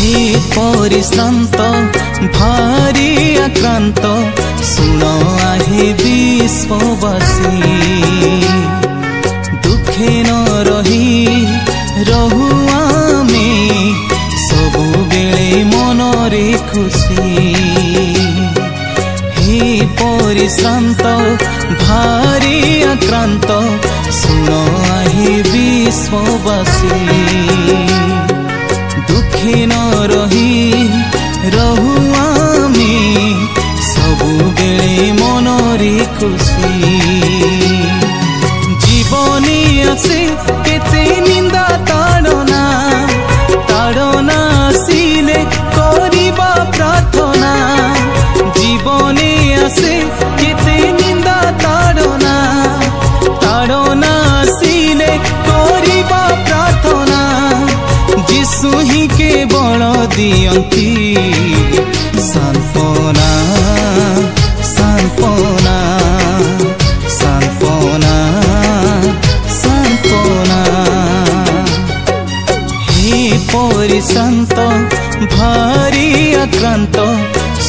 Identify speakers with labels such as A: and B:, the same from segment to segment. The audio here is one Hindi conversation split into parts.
A: परिश्रांत भारी आक्रांत सुन आहे विश्ववासी दुखे न रही रहु आमे सबु बेले मनरे खुशी हे परिश्रांत भारी आक्रांत सुन आहे विश्ववासी दुखे न रही रहु आमे सबु बेले मनरे खुशी जीवनी आसे केते निंदा ताड़ना आसिले करिबा प्रार्थना जीवनी आसे केते निंदा ताड़ना आसिले करिबा प्रार्थना जिसु ही केवल दियंती सांत्वना सांत्वना सांत्वना सांत्वना हे परिश्रांत भारी आक्रांत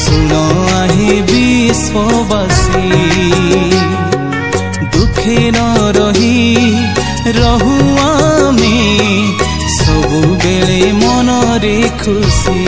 A: सुन आहे विश्ववासी दुखे न रही रहु आमे सबु बेले मनरे खुशी।